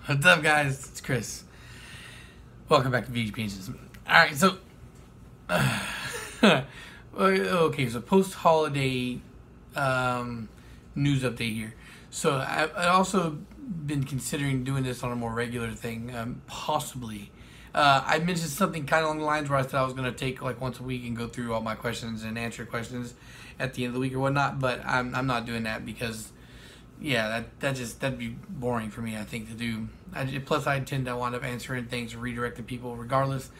What's up, guys? It's Chris. Welcome back to VGP Engines. Alright, so okay, so post-holiday news update here. So I also been considering doing this on a more regular thing, possibly. I mentioned something kind of along the lines where I said I was going to take like once a week and go through all my questions and answer questions at the end of the week or whatnot, but I'm not doing that because yeah, that'd be boring for me, I think, to do. Plus, I tend to wind up answering things or redirecting people regardless.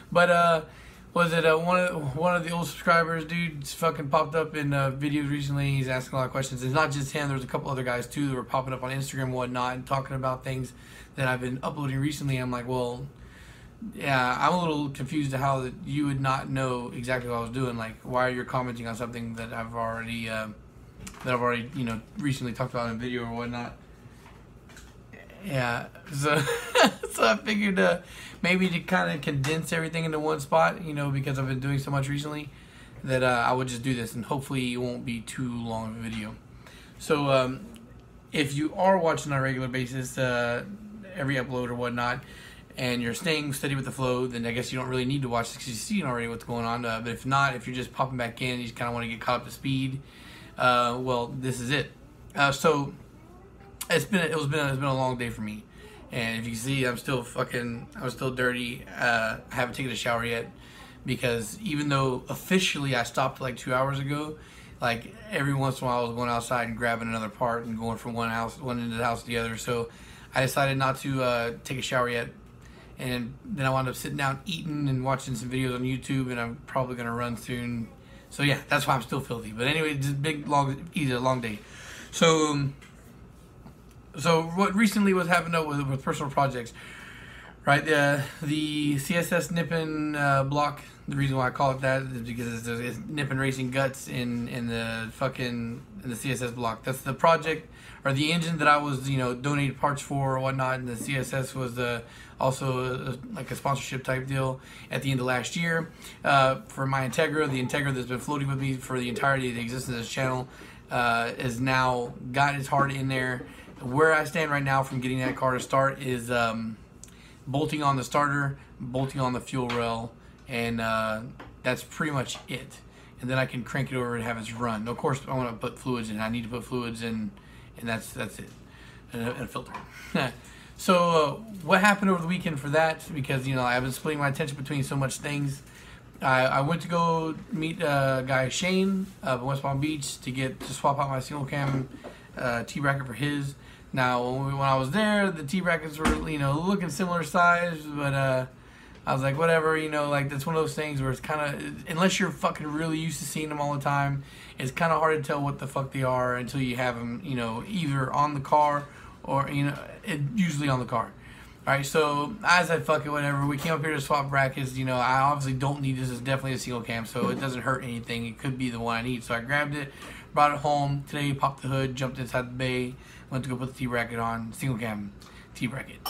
But was it one of the old subscribers, dude, fucking popped up in videos recently. He's asking a lot of questions. It's not just him. There was a couple other guys too that were popping up on Instagram and whatnot and talking about things that I've been uploading recently. I'm like, well, yeah, I'm a little confused to how that you would not know exactly what I was doing. Like, why are you commenting on something that I've already recently talked about in a video or whatnot. Yeah, so so I figured maybe to kind of condense everything into one spot, because I've been doing so much recently, that I would just do this, and hopefully it won't be too long of a video. So if you are watching on a regular basis, every upload or whatnot, and you're staying steady with the flow, then I guess you don't really need to watch this because you've seen already what's going on. But if not, if you're just popping back in, you just kind of want to get caught up to speed, well, this is it. So it's been a long day for me, and if you can see, I'm still dirty. I haven't taken a shower yet because even though officially I stopped like 2 hours ago, like every once in a while I was going outside and grabbing another part and going from one end of the house to the other. So I decided not to take a shower yet, and then I wound up sitting down eating and watching some videos on YouTube, and I'm probably gonna run soon. So yeah, that's why I'm still filthy. But anyway, just a long day. So what recently was happening with personal projects, right? The CSS Nippon block. The reason why I call it that is because it's Nippon Racing Guts in the CSS block. That's the project or the engine that I was donated parts for or whatnot, and the CSS was also like a sponsorship type deal at the end of last year for my Integra. The Integra that's been floating with me for the entirety of the existence of this channel is now got its heart in there. Where I stand right now from getting that car to start is bolting on the starter, bolting on the fuel rail, and that's pretty much it. And then I can crank it over and have it run. Of course, I want to put fluids in. I need to put fluids in, and that's it. And a filter. So what happened over the weekend for that? Because I've been splitting my attention between so much things. I went to go meet guy Shane up in West Palm Beach to swap out my single cam T-bracket for his. Now when I was there, the T-brackets were looking similar size, but I was like, whatever, like that's one of those things where it's kind of, unless you're fucking really used to seeing them all the time, it's kind of hard to tell what the fuck they are until you have them either on the car or usually on the car. Alright, so I said fuck it, whatever. We came up here to swap brackets. I obviously don't need this. It's definitely a single cam, so it doesn't hurt anything. It could be the one I need. So I grabbed it, brought it home. Today, popped the hood, jumped inside the bay, went to go put the T-bracket on, single cam T-bracket.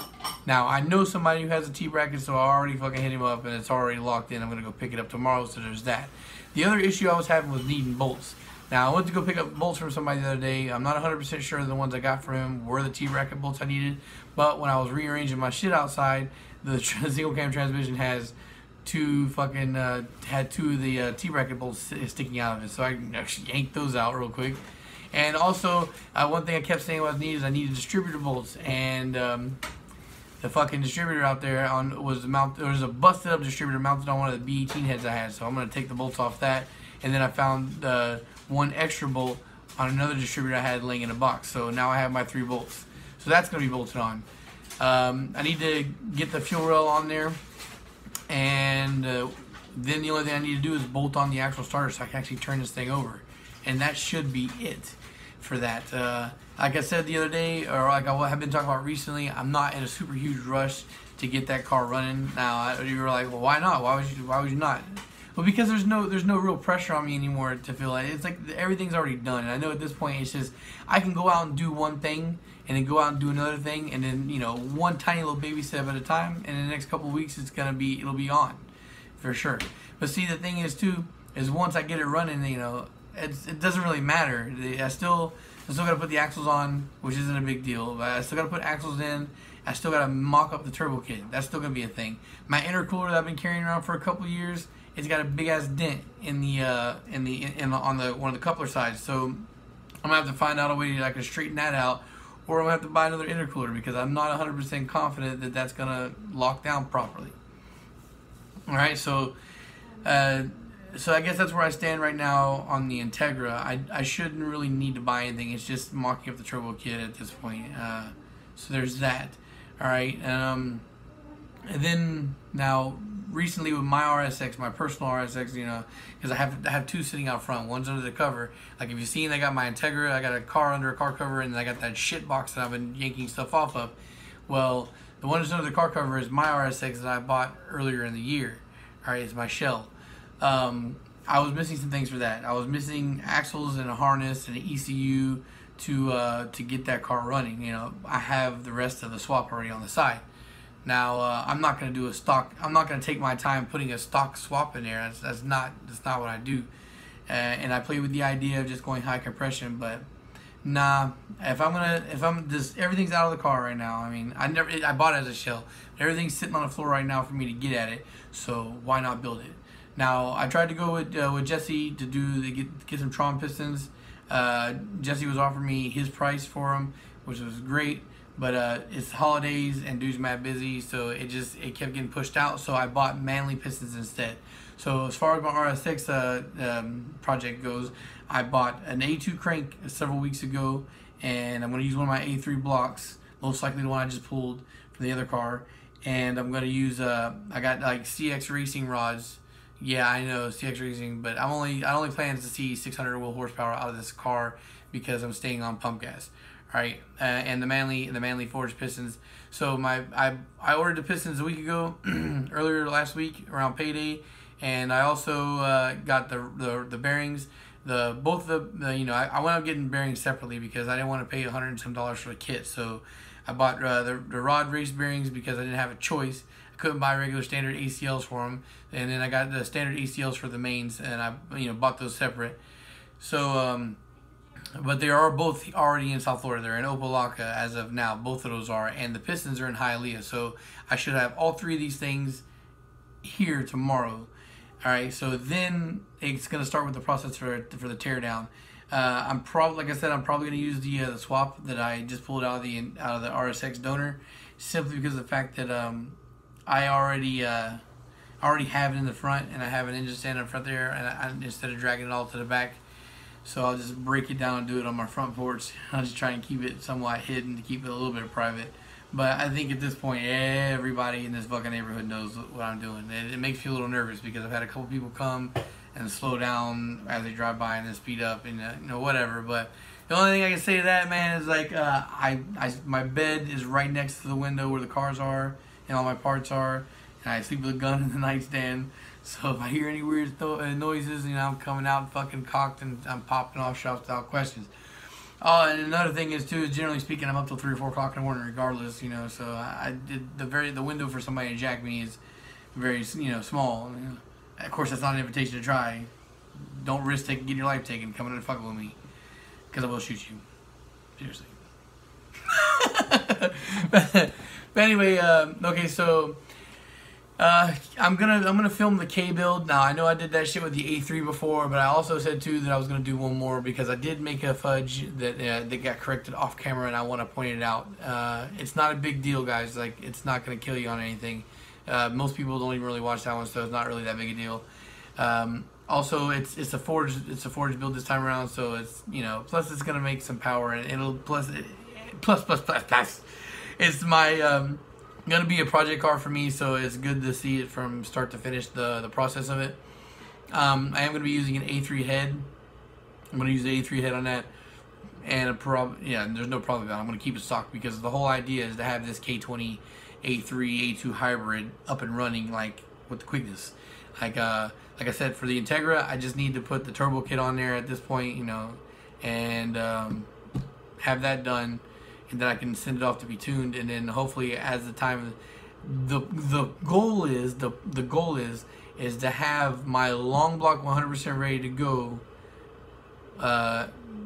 Now, I know somebody who has a T-bracket, so I already fucking hit him up, and it's already locked in. I'm going to go pick it up tomorrow, so there's that. The other issue I was having was needing bolts. Now, I went to go pick up bolts from somebody the other day. I'm not 100% sure the ones I got from him were the T-bracket bolts I needed, but when I was rearranging my shit outside, the single cam transmission has two of the T-bracket bolts sticking out of it, so I actually yanked those out real quick. And also, one thing I kept saying I needed distributor bolts, and the fucking distributor out there was a busted up distributor mounted on one of the B18 heads I had, so I'm going to take the bolts off that. And then I found one extra bolt on another distributor I had laying in a box, so now I have my 3 bolts. So that's going to be bolted on. I need to get the fuel rail on there, and then the only thing I need to do is bolt on the actual starter so I can actually turn this thing over. And that should be it for that. Like I said the other day, or like I have been talking about recently, I'm not in a super huge rush to get that car running. Now you were like, well, why not? Why would you not? Well, because there's no real pressure on me anymore to feel like it's like everything's already done. And I know at this point it's just I can go out and do one thing and then go out and do another thing, and then one tiny little baby step at a time. And in the next couple of weeks it'll be on for sure. But see, the thing is too is once I get it running, it doesn't really matter. I still gotta put the axles on, which isn't a big deal. But I still gotta put axles in, I still gotta mock up the turbo kit. That's still gonna be a thing. My intercooler that I've been carrying around for a couple of years, it's got a big ass dent on one of the coupler sides. So I'm gonna have to find out a way that I can straighten that out, or I'm gonna have to buy another intercooler because I'm not 100% confident that that's gonna lock down properly. All right, so I guess that's where I stand right now on the Integra. I shouldn't really need to buy anything. It's just mocking up the turbo kit at this point. So there's that. All right, and then now recently with my RSX, my personal RSX, you know, because I have two sitting out front. One's under the cover. Like if you've seen, I got my Integra. I got a car under a car cover, and then I got that shit box that I've been yanking stuff off of. Well, the one that's under the car cover is my RSX that I bought earlier in the year. All right, it's my shell. I was missing some things for that. I was missing axles and a harness and an ECU to get that car running. You know, I have the rest of the swap already on the side. Now I'm not going to do a stock. I'm not going to take my time putting a stock swap in there. That's not what I do. And I play with the idea of just going high compression, but nah. If I'm just everything's out of the car right now. I mean, I bought it as a shell. Everything's sitting on the floor right now for me to get at it. So why not build it? Now I tried to go with Jesse to get some Tron pistons. Jesse was offering me his price for them, which was great. But it's holidays and dude's mad busy, so it kept getting pushed out. So I bought Manley pistons instead. So as far as my RS6 project goes, I bought an A2 crank several weeks ago, and I'm going to use one of my A3 blocks, most likely the one I just pulled from the other car. And I'm going to use I got like CX Racing rods. Yeah, I know, CX Racing, but I only plan to see 600 wheel horsepower out of this car because I'm staying on pump gas. All right, and the Manley forged pistons. So I ordered the pistons a week ago, earlier last week around payday, and I also got the bearings. Both the you know, I went up getting bearings separately because I didn't want to pay $100 and some for the kit. So I bought the rod race bearings because I didn't have a choice. I couldn't buy regular standard ACLs for them, and then I got the standard ACLs for the mains, and I bought those separate. So but they are both already in South Florida. They're in Opa-locka as of now. Both of those are, and the pistons are in Hialeah. So I should have all three of these things here tomorrow. All right. So then it's gonna start with the process for the teardown. I'm probably, like I said, I'm probably gonna use the swap that I just pulled out of the RSX donor, simply because of the fact that I already have it in the front, and I have an engine stand in front there, and instead of dragging it all to the back. So I'll just break it down and do it on my front porch. I'll just try and keep it somewhat hidden to keep it a little bit private. But I think at this point, everybody in this fucking neighborhood knows what I'm doing. It makes me a little nervous because I've had a couple people come and slow down as they drive by and then speed up and whatever. But the only thing I can say to that, man, is like my bed is right next to the window where the cars are and all my parts are, and I sleep with a gun in the nightstand. So if I hear any weird noises, I'm coming out fucking cocked and I'm popping off shots without questions. Oh, and another thing is too, generally speaking, I'm up till 3 or 4 o'clock in the morning regardless, So I did the window for somebody to jack me is very, small. Of course, that's not an invitation to try. Don't risk getting your life taken coming in and fucking with me, because I will shoot you. Seriously. but anyway, okay, so. I'm gonna film the K build. Now I know I did that shit with the A3 before, but I also said too that I was gonna do one more because I did make a fudge that got corrected off camera, and I want to point it out. It's not a big deal, guys. Like, it's not gonna kill you on anything. Most people don't even really watch that one, so it's not really that big a deal. Also, it's a forged build this time around, so it's plus it's gonna make some power, and it'll plus. It's my gonna be a project car for me, so it's good to see it from start to finish, the process of it. I am gonna be using an A3 head. I'm gonna use the A3 head on that, and there's no problem about it. I'm gonna keep it stock because the whole idea is to have this K20 A3 A2 hybrid up and running, like with the quickness. Like I said, for the Integra, I just need to put the turbo kit on there at this point, and have that done. And then I can send it off to be tuned, and then hopefully as the time, the goal is to have my long block 100% ready to go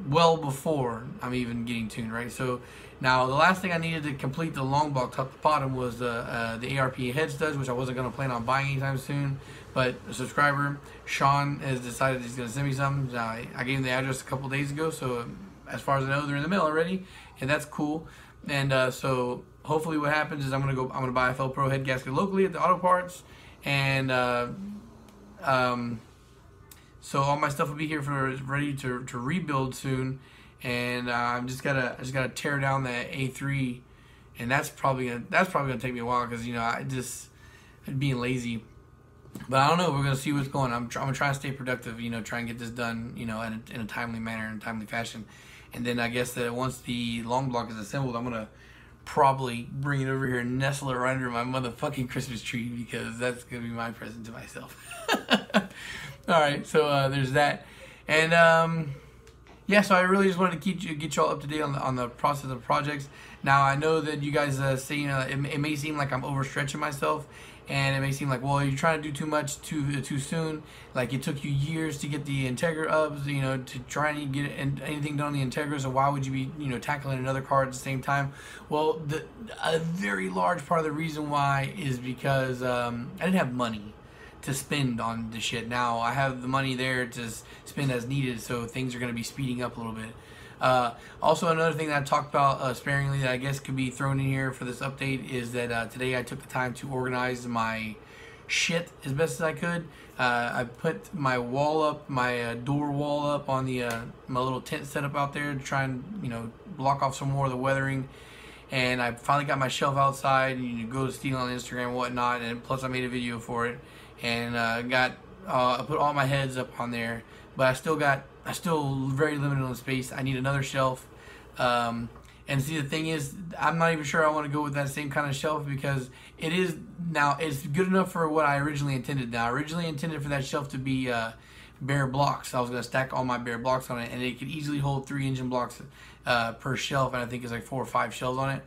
well before I'm even getting tuned, right? So now the last thing I needed to complete the long block top to bottom was the ARP head studs, which I wasn't going to plan on buying anytime soon. But a subscriber, Sean, has decided he's going to send me something. I gave him the address a couple days ago, so as far as I know, they're in the mail already, and that's cool. And so hopefully what happens is I'm gonna buy a FL Pro head gasket locally at the auto parts, and so all my stuff will be here for ready to rebuild soon. And I just gotta tear down that A3, and that's probably gonna take me a while, because I'm being lazy. But I don't know. We're gonna see what's going on. I'm gonna try to stay productive. Try and get this done. In a timely manner, in a timely fashion. And then I guess that once the long block is assembled, I'm gonna probably bring it over here and nestle it right under my motherfucking Christmas tree, because that's gonna be my present to myself. All right, so there's that, and yeah. So I really just wanted to get y'all up to date on the process of projects. Now I know that you guys say it may seem like I'm overstretching myself. And it may seem like, well, you're trying to do too much too soon. Like, it took you years to get the Integra up, to try and get anything done on the Integra. So why would you be, tackling another car at the same time? Well, a very large part of the reason why is because I didn't have money to spend on the shit. Now I have the money there to spend as needed, so things are going to be speeding up a little bit. Also, another thing that I talked about sparingly that I guess could be thrown in here for this update is that today I took the time to organize my shit as best as I could. I put my wall up, my door wall up on the my little tent setup out there to try and block off some more of the weathering. And I finally got my shelf outside. You go to Steel on Instagram and whatnot, and plus I made a video for it, and I put all my heads up on there. But I still very limited on space. I need another shelf. And see, the thing is, I'm not even sure I want to go with that same kind of shelf, because it's good enough for what I originally intended. Now, I originally intended for that shelf to be bare blocks. I was going to stack all my bare blocks on it, and it could easily hold 3 engine blocks per shelf, and I think it's like 4 or 5 shelves on it.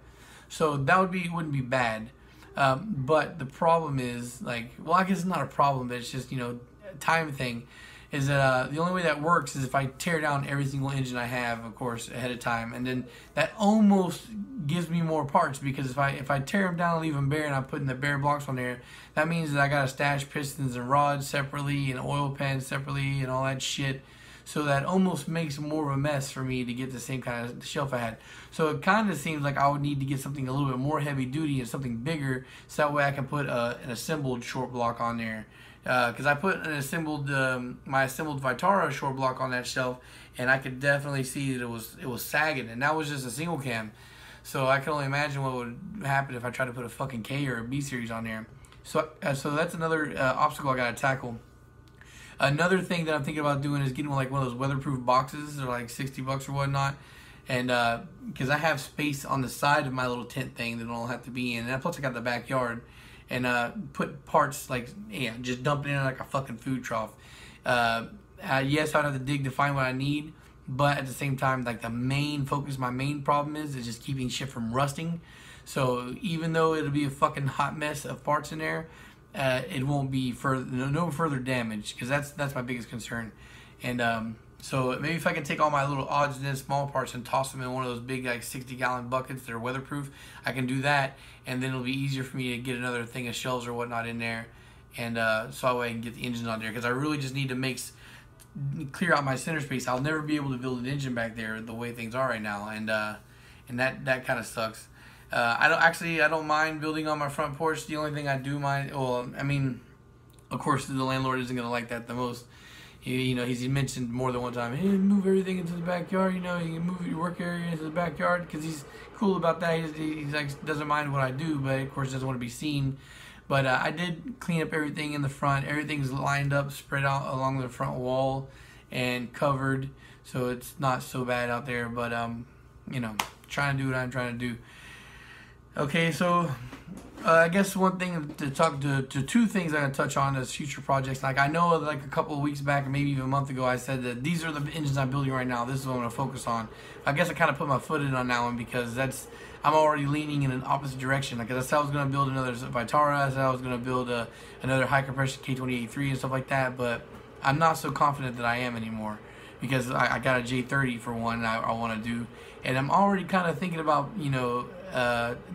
So that wouldn't be bad. But the problem is, I guess it's not a problem, but it's just, time thing. Is that the only way that works is if I tear down every single engine I have, of course, ahead of time, and then that almost gives me more parts, because if I tear them down and leave them bare, and I'm putting the bare blocks on there, that means that I gotta stash pistons and rods separately, and oil pans separately, and all that shit. So that almost makes more of a mess for me to get the same kind of shelf I had. So it kind of seems like I would need to get something a little bit more heavy duty and something bigger, so that way I can put an assembled short block on there. Because I put an my assembled Vitara short block on that shelf, and I could definitely see that it was sagging, and that was just a single cam. So I can only imagine what would happen if I tried to put a fucking K or a B series on there. So that's another obstacle I gotta tackle. Another thing that I'm thinking about doing is getting one of those weatherproof boxes. They're like $60 or whatnot, and because I have space on the side of my little tent thing that I don't have to be in, and plus I got the backyard. And put parts just dump it in like a fucking food trough. Yes, I'd have to dig to find what I need, but at the same time, my main problem is just keeping shit from rusting. So even though it'll be a fucking hot mess of parts in there, it won't be no further damage, because that's my biggest concern. And so maybe if I can take all my little odds and ends small parts and toss them in one of those big 60-gallon buckets that are weatherproof, I can do that, and then it'll be easier for me to get another thing of shelves or whatnot in there, and so that way I can get the engines on there, because I really just need to clear out my center space. I'll never be able to build an engine back there the way things are right now, and that kind of sucks. I don't mind building on my front porch. The only thing I do mind, of course the landlord isn't gonna like that the most. He's mentioned more than one time, hey, move everything into the backyard. You can move your work area into the backyard, because he's cool about that. He's doesn't mind what I do, but of course doesn't want to be seen. But I did clean up everything in the front. Everything's lined up, spread out along the front wall, and covered, so it's not so bad out there. But trying to do what I'm trying to do. Okay, so I guess one thing to talk to two things I'm going to touch on as future projects. I know a couple of weeks back, or maybe even a month ago, I said that these are the engines I'm building right now. This is what I'm going to focus on. I guess I kind of put my foot in on that one, because I'm already leaning in an opposite direction. Because I said I was going to build another Vitara. I said I was going to build another high compression K28.3 and stuff like that. But I'm not so confident that I am anymore. because I got a J30 for one I want to do, and I'm already kind of thinking about, you know,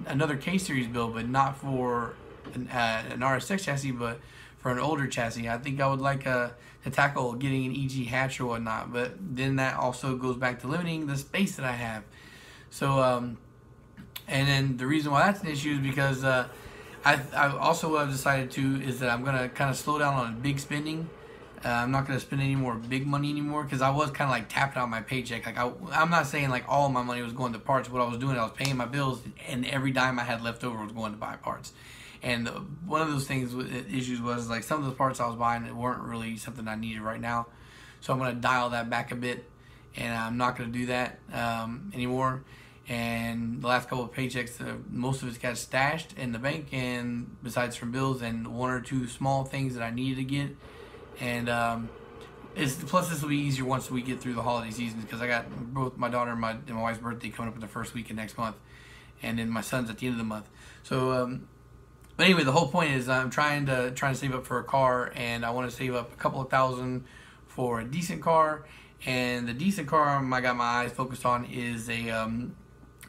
another K series build, but not for an RSX chassis, but for an older chassis. I think I would like to tackle getting an EG hatch or whatnot, but then that also goes back to limiting the space that I have. So and then the reason why that's an issue is because I also what I've decided to is that I'm gonna kind of slow down on big spending. I'm not gonna spend any more big money anymore, because I was kind of like tapping out my paycheck. Like I'm not saying like all my money was going to parts. What I was doing, I was paying my bills, and every dime I had left over was going to buy parts. And one of those issues was like some of the parts I was buying that weren't really something I needed right now. So I'm gonna dial that back a bit, and I'm not gonna do that anymore. And the last couple of paychecks, most of it's got stashed in the bank, and besides from bills and one or two small things that I needed to get. And plus this will be easier once we get through the holiday season, because I got both my daughter and my wife's birthday coming up in the first week of next month, and then my son's at the end of the month. So but anyway, the whole point is I'm trying to save up for a car, and I want to save up a couple of $1,000 for a decent car. And the decent car I got my eyes focused on is an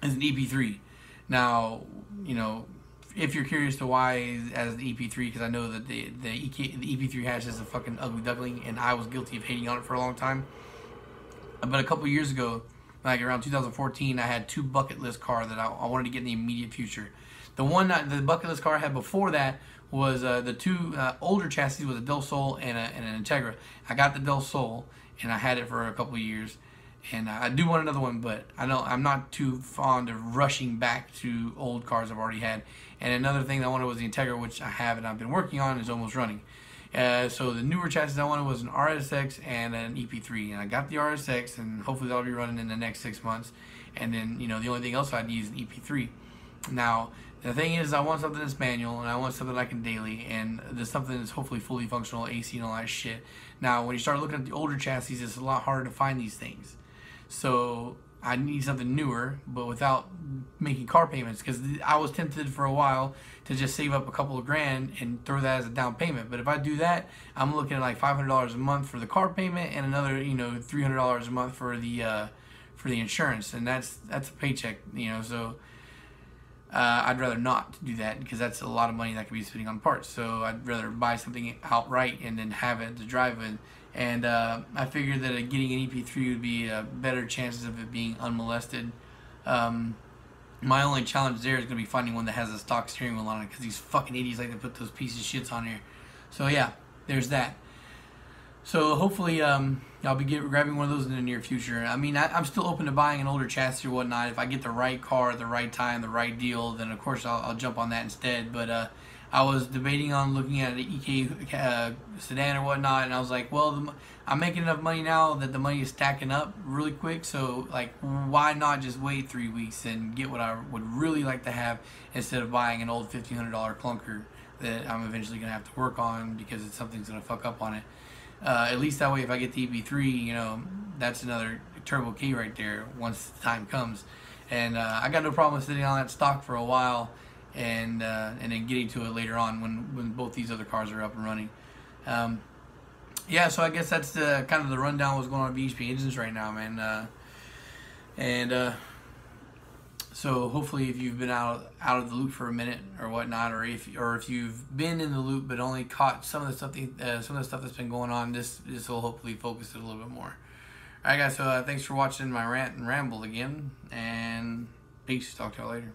EP3. Now, you know, if you're curious to why as the EP3, because I know that the EP3 hatch is a fucking ugly duckling, and I was guilty of hating on it for a long time. But a couple years ago, like around 2014, I had two bucket list cars that I wanted to get in the immediate future. The the bucket list car I had before that was the two older chassis, was a Del Sol and an Integra. I got the Del Sol, and I had it for a couple of years. And I do want another one, but I know I'm not too fond of rushing back to old cars I've already had. And another thing I wanted was the Integra, which I have and I've been working on, is almost running. So the newer chassis I wanted was an RSX and an EP3, and I got the RSX, and hopefully that'll be running in the next 6 months. And then, you know, the only thing else I need is an EP3. Now the thing is, I want something that's manual, and I want something I can daily, and there's something that's hopefully fully functional, AC and all that shit. Now when you start looking at the older chassis, it's a lot harder to find these things. So I need something newer, but without making car payments, because I was tempted for a while to just save up a couple of grand and throw that as a down payment. But if I do that, I'm looking at like $500 a month for the car payment, and another, you know, $300 a month for the insurance, and that's a paycheck, you know. So I'd rather not do that, because that's a lot of money that could be spending on parts. So I'd rather buy something outright and then have it to drive in. And I figured that getting an EP3 would be better chances of it being unmolested. My only challenge there is going to be finding one that has a stock steering wheel on it, because these fucking idiots like to put those pieces of shits on here. So yeah, there's that. So hopefully I'll be grabbing one of those in the near future. I mean, I'm still open to buying an older chassis or whatnot. If I get the right car at the right time, the right deal, then of course I'll jump on that instead. But I was debating on looking at an EK sedan or whatnot, and I was like, well, I'm making enough money now that the money is stacking up really quick, so like, why not just wait 3 weeks and get what I would really like to have, instead of buying an old $1,500 clunker that I'm eventually going to have to work on because something's going to fuck up on it. At least that way, if I get the EP3, you know, that's another turbo key right there once the time comes. And I got no problem sitting on that stock for a while, and then getting to it later on when both these other cars are up and running. Yeah, so I guess that's the kind of the rundown what's going on with VHP Engines right now, man. So hopefully, if you've been out of the loop for a minute or whatnot, or if you've been in the loop but only caught some of the stuff that's been going on, this will hopefully focus it a little bit more. All right, guys. So thanks for watching my rant and ramble again, and peace. Talk to y'all later.